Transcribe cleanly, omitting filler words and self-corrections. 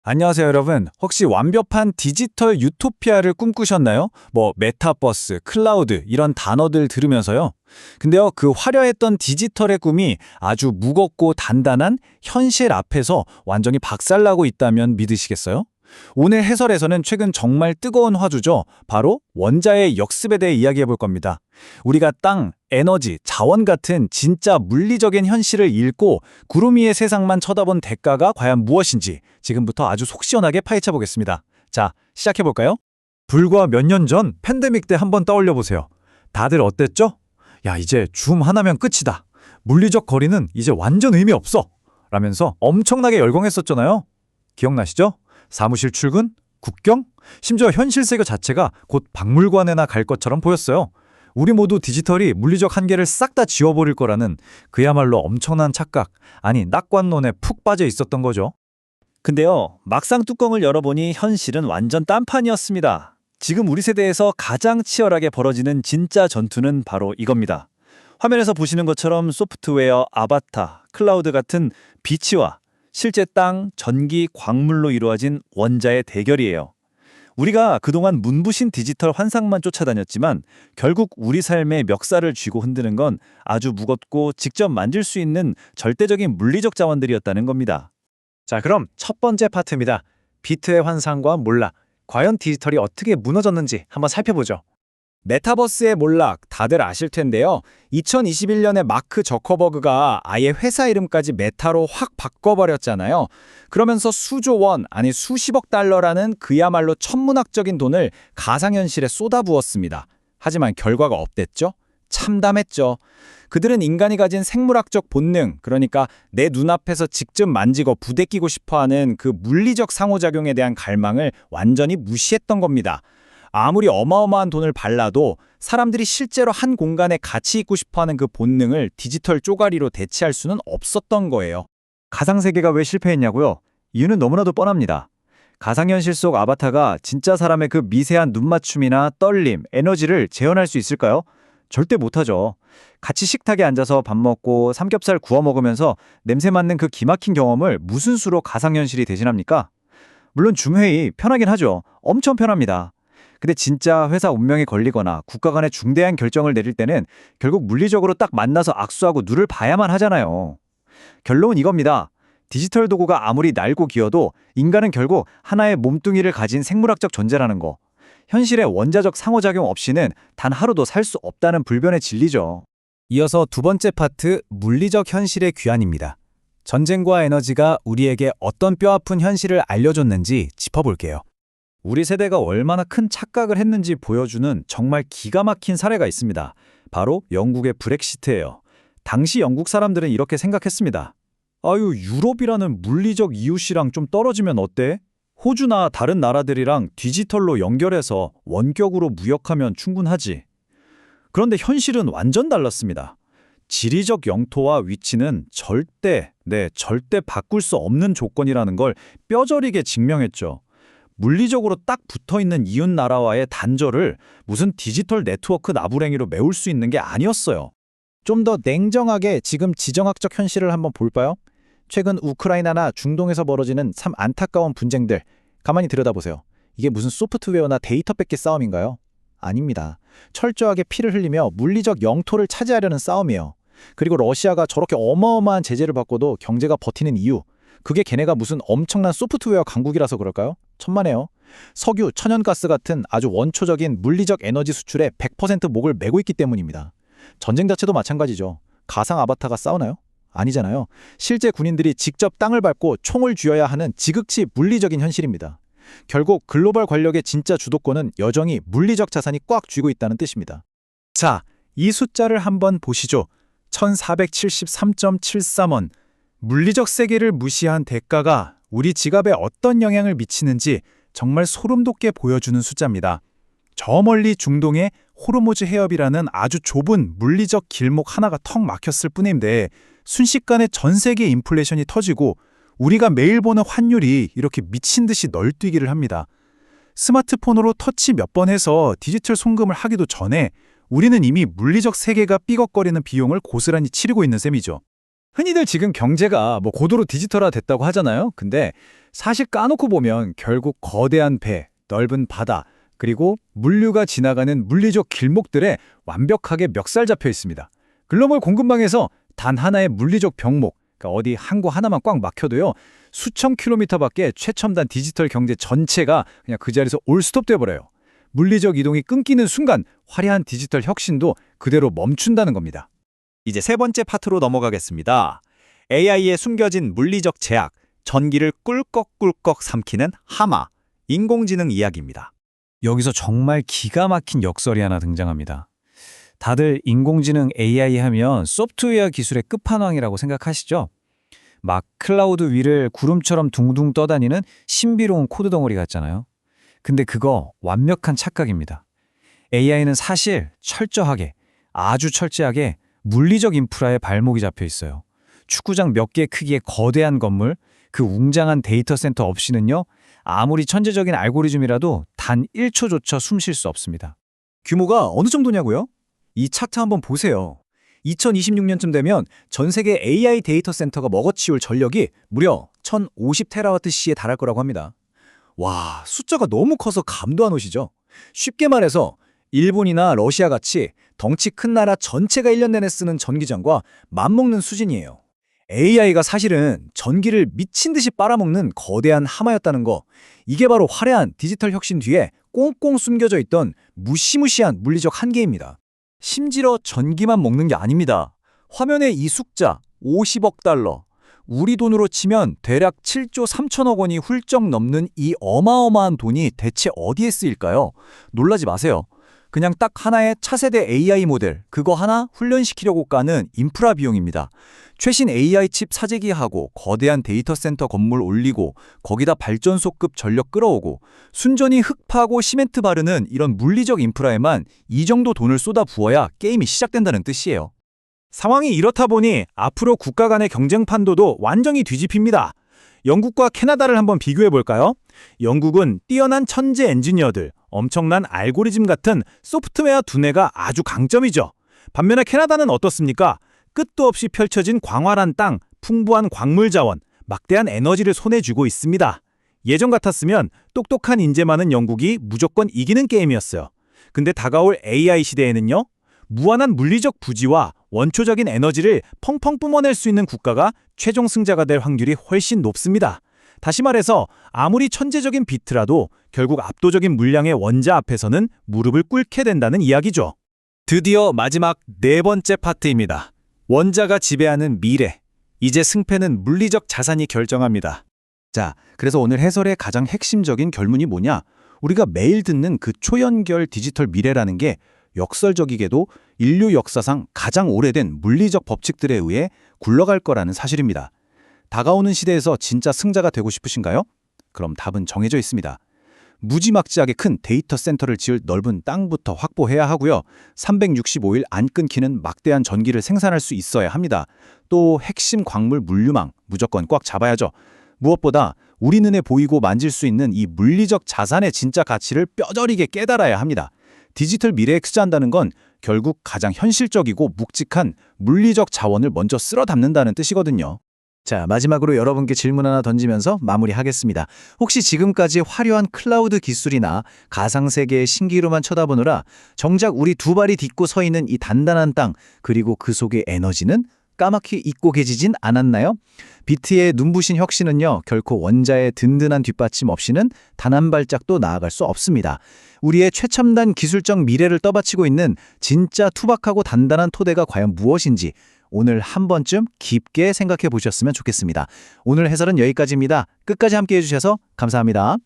안녕하세요, 여러분. 혹시 완벽한 디지털 유토피아를 꿈꾸셨나요? 메타버스, 클라우드 이런 단어들 들으면서요. 근데요, 그 화려했던 디지털의 꿈이 아주 무겁고 단단한 현실 앞에서 완전히 박살나고 있다면 믿으시겠어요? 오늘 해설에서는 최근 정말 뜨거운 화두죠. 바로 원자의 역습에 대해 이야기해 볼 겁니다. 우리가 땅, 에너지, 자원 같은 진짜 물리적인 현실을 잃고 구름 위의 세상만 쳐다본 대가가 과연 무엇인지 지금부터 아주 속 시원하게 파헤쳐 보겠습니다. 자, 시작해 볼까요? 불과 몇 년 전 팬데믹 때 한번 떠올려 보세요. 다들 어땠죠? 야, 이제 줌 하나면 끝이다. 물리적 거리는 이제 완전 의미 없어. 라면서 엄청나게 열광했었잖아요. 기억나시죠? 사무실 출근, 국경, 심지어 현실 세계 자체가 곧 박물관에나 갈 것처럼 보였어요. 우리 모두 디지털이 물리적 한계를 싹 다 지워버릴 거라는 그야말로 엄청난 착각, 아니 낙관론에 푹 빠져 있었던 거죠. 근데요, 막상 뚜껑을 열어보니 현실은 완전 딴판이었습니다. 지금 우리 세대에서 가장 치열하게 벌어지는 진짜 전투는 바로 이겁니다. 화면에서 보시는 것처럼 소프트웨어, 아바타, 클라우드 같은 비치와 실제 땅, 전기, 광물로 이루어진 원자의 대결이에요. 우리가 그동안 문부신 디지털 환상만 쫓아다녔지만 결국 우리 삶의 멱살을 쥐고 흔드는 건 아주 무겁고 직접 만질 수 있는 절대적인 물리적 자원들이었다는 겁니다. 자, 그럼 첫 번째 파트입니다. 비트의 환상과 몰락. 과연 디지털이 어떻게 무너졌는지 한번 살펴보죠. 메타버스의 몰락 다들 아실 텐데요. 2021년에 마크 저커버그가 아예 회사 이름까지 메타로 확 바꿔버렸잖아요. 그러면서 수조 원, 아니 수십억 달러라는 그야말로 천문학적인 돈을 가상현실에 쏟아부었습니다. 하지만 결과가 없댔죠? 참담했죠. 그들은 인간이 가진 생물학적 본능, 그러니까 내 눈앞에서 직접 만지고 부대끼고 싶어하는 그 물리적 상호작용에 대한 갈망을 완전히 무시했던 겁니다. 아무리 어마어마한 돈을 발라도 사람들이 실제로 한 공간에 같이 있고 싶어하는 그 본능을 디지털 쪼가리로 대체할 수는 없었던 거예요. 가상세계가 왜 실패했냐고요? 이유는 너무나도 뻔합니다. 가상현실 속 아바타가 진짜 사람의 그 미세한 눈맞춤이나 떨림, 에너지를 재현할 수 있을까요? 절대 못하죠. 같이 식탁에 앉아서 밥 먹고 삼겹살 구워 먹으면서 냄새 맡는 그 기막힌 경험을 무슨 수로 가상현실이 대신합니까? 물론 줌회의 편하긴 하죠. 엄청 편합니다. 근데 진짜 회사 운명에 걸리거나 국가 간의 중대한 결정을 내릴 때는 결국 물리적으로 딱 만나서 악수하고 눈을 봐야만 하잖아요. 결론은 이겁니다. 디지털 도구가 아무리 날고 기어도 인간은 결국 하나의 몸뚱이를 가진 생물학적 존재라는 거. 현실의 원자적 상호작용 없이는 단 하루도 살 수 없다는 불변의 진리죠. 이어서 두 번째 파트, 물리적 현실의 귀환입니다. 전쟁과 에너지가 우리에게 어떤 뼈아픈 현실을 알려줬는지 짚어볼게요. 우리 세대가 얼마나 큰 착각을 했는지 보여주는 정말 기가 막힌 사례가 있습니다. 바로 영국의 브렉시트예요. 당시 영국 사람들은 이렇게 생각했습니다. 아유, 유럽이라는 물리적 이웃이랑 좀 떨어지면 어때? 호주나 다른 나라들이랑 디지털로 연결해서 원격으로 무역하면 충분하지. 그런데 현실은 완전 달랐습니다. 지리적 영토와 위치는 절대 바꿀 수 없는 조건이라는 걸 뼈저리게 증명했죠. 물리적으로 딱 붙어있는 이웃 나라와의 단절을 무슨 디지털 네트워크 나부랭이로 메울 수 있는 게 아니었어요. 좀 더 냉정하게 지금 지정학적 현실을 한번 볼까요? 최근 우크라이나나 중동에서 벌어지는 참 안타까운 분쟁들, 가만히 들여다보세요. 이게 무슨 소프트웨어나 데이터 뺏기 싸움인가요? 아닙니다. 철저하게 피를 흘리며 물리적 영토를 차지하려는 싸움이에요. 그리고 러시아가 저렇게 어마어마한 제재를 받고도 경제가 버티는 이유, 그게 걔네가 무슨 엄청난 소프트웨어 강국이라서 그럴까요? 천만에요. 석유, 천연가스 같은 아주 원초적인 물리적 에너지 수출에 100% 목을 메고 있기 때문입니다. 전쟁 자체도 마찬가지죠. 가상 아바타가 싸우나요? 아니잖아요. 실제 군인들이 직접 땅을 밟고 총을 쥐어야 하는 지극히 물리적인 현실입니다. 결국 글로벌 권력의 진짜 주도권은 여전히 물리적 자산이 꽉 쥐고 있다는 뜻입니다. 자, 이 숫자를 한번 보시죠. 1473.73원. 물리적 세계를 무시한 대가가 우리 지갑에 어떤 영향을 미치는지 정말 소름 돋게 보여주는 숫자입니다. 저 멀리 중동의 호르무즈 해협이라는 아주 좁은 물리적 길목 하나가 턱 막혔을 뿐인데 순식간에 전 세계 인플레이션이 터지고 우리가 매일 보는 환율이 이렇게 미친 듯이 널뛰기를 합니다. 스마트폰으로 터치 몇 번 해서 디지털 송금을 하기도 전에 우리는 이미 물리적 세계가 삐걱거리는 비용을 고스란히 치르고 있는 셈이죠. 흔히들 지금 경제가 고도로 디지털화 됐다고 하잖아요. 근데 사실 까놓고 보면 결국 거대한 배, 넓은 바다, 그리고 물류가 지나가는 물리적 길목들에 완벽하게 멱살 잡혀 있습니다. 글로벌 공급망에서 단 하나의 물리적 병목, 그러니까 어디 항구 하나만 꽉 막혀도요, 수천 킬로미터밖에 최첨단 디지털 경제 전체가 그냥 그 자리에서 올스톱 돼버려요. 물리적 이동이 끊기는 순간 화려한 디지털 혁신도 그대로 멈춘다는 겁니다. 이제 세 번째 파트로 넘어가겠습니다. AI에 숨겨진 물리적 제약, 전기를 꿀꺽꿀꺽 삼키는 하마, 인공지능 이야기입니다. 여기서 정말 기가 막힌 역설이 하나 등장합니다. 다들 인공지능 AI 하면 소프트웨어 기술의 끝판왕이라고 생각하시죠? 막 클라우드 위를 구름처럼 둥둥 떠다니는 신비로운 코드 덩어리 같잖아요. 근데 그거 완벽한 착각입니다. AI는 사실 철저하게, 아주 철저하게 물리적 인프라에 발목이 잡혀 있어요. 축구장 몇 개 크기의 거대한 건물, 그 웅장한 데이터 센터 없이는요, 아무리 천재적인 알고리즘이라도 단 1초조차 숨 쉴 수 없습니다. 규모가 어느 정도냐고요? 이 차트 한번 보세요. 2026년쯤 되면 전 세계 AI 데이터 센터가 먹어치울 전력이 무려 1050테라와트시에 달할 거라고 합니다. 와, 숫자가 너무 커서 감도 안 오시죠? 쉽게 말해서 일본이나 러시아 같이 덩치 큰 나라 전체가 1년 내내 쓰는 전기장과 맞먹는 수준이에요. AI가 사실은 전기를 미친 듯이 빨아먹는 거대한 하마였다는 거, 이게 바로 화려한 디지털 혁신 뒤에 꽁꽁 숨겨져 있던 무시무시한 물리적 한계입니다. 심지어 전기만 먹는 게 아닙니다. 화면에 이 숫자 50억 달러, 우리 돈으로 치면 대략 7조 3천억 원이 훌쩍 넘는 이 어마어마한 돈이 대체 어디에 쓰일까요? 놀라지 마세요. 그냥 딱 하나의 차세대 AI 모델, 그거 하나 훈련시키려고 까는 인프라 비용입니다. 최신 AI 칩 사재기하고 거대한 데이터 센터 건물 올리고 거기다 발전소급 전력 끌어오고 순전히 흙 파고 시멘트 바르는 이런 물리적 인프라에만 이 정도 돈을 쏟아 부어야 게임이 시작된다는 뜻이에요. 상황이 이렇다 보니 앞으로 국가 간의 경쟁 판도도 완전히 뒤집힙니다. 영국과 캐나다를 한번 비교해 볼까요? 영국은 뛰어난 천재 엔지니어들, 엄청난 알고리즘 같은 소프트웨어 두뇌가 아주 강점이죠. 반면에 캐나다는 어떻습니까? 끝도 없이 펼쳐진 광활한 땅, 풍부한 광물 자원, 막대한 에너지를 손에 쥐고 있습니다. 예전 같았으면 똑똑한 인재 많은 영국이 무조건 이기는 게임이었어요. 근데 다가올 AI 시대에는요, 무한한 물리적 부지와 원초적인 에너지를 펑펑 뿜어낼 수 있는 국가가 최종 승자가 될 확률이 훨씬 높습니다. 다시 말해서 아무리 천재적인 비트라도 결국 압도적인 물량의 원자 앞에서는 무릎을 꿇게 된다는 이야기죠. 드디어 마지막 네 번째 파트입니다. 원자가 지배하는 미래. 이제 승패는 물리적 자산이 결정합니다. 자, 그래서 오늘 해설의 가장 핵심적인 결론이 뭐냐? 우리가 매일 듣는 그 초연결 디지털 미래라는 게 역설적이게도 인류 역사상 가장 오래된 물리적 법칙들에 의해 굴러갈 거라는 사실입니다. 다가오는 시대에서 진짜 승자가 되고 싶으신가요? 그럼 답은 정해져 있습니다. 무지막지하게 큰 데이터 센터를 지을 넓은 땅부터 확보해야 하고요. 365일 안 끊기는 막대한 전기를 생산할 수 있어야 합니다. 또 핵심 광물 물류망 무조건 꽉 잡아야죠. 무엇보다 우리 눈에 보이고 만질 수 있는 이 물리적 자산의 진짜 가치를 뼈저리게 깨달아야 합니다. 디지털 미래에 투자한다는 건 결국 가장 현실적이고 묵직한 물리적 자원을 먼저 쓸어 담는다는 뜻이거든요. 자, 마지막으로 여러분께 질문 하나 던지면서 마무리하겠습니다. 혹시 지금까지 화려한 클라우드 기술이나 가상세계의 신기루만 쳐다보느라 정작 우리 두 발이 딛고 서 있는 이 단단한 땅, 그리고 그 속의 에너지는 까맣게 잊고 계시진 않았나요? 비트의 눈부신 혁신은요, 결코 원자의 든든한 뒷받침 없이는 단 한 발짝도 나아갈 수 없습니다. 우리의 최첨단 기술적 미래를 떠받치고 있는 진짜 투박하고 단단한 토대가 과연 무엇인지 오늘 한 번쯤 깊게 생각해 보셨으면 좋겠습니다. 오늘 해설은 여기까지입니다. 끝까지 함께 해주셔서 감사합니다.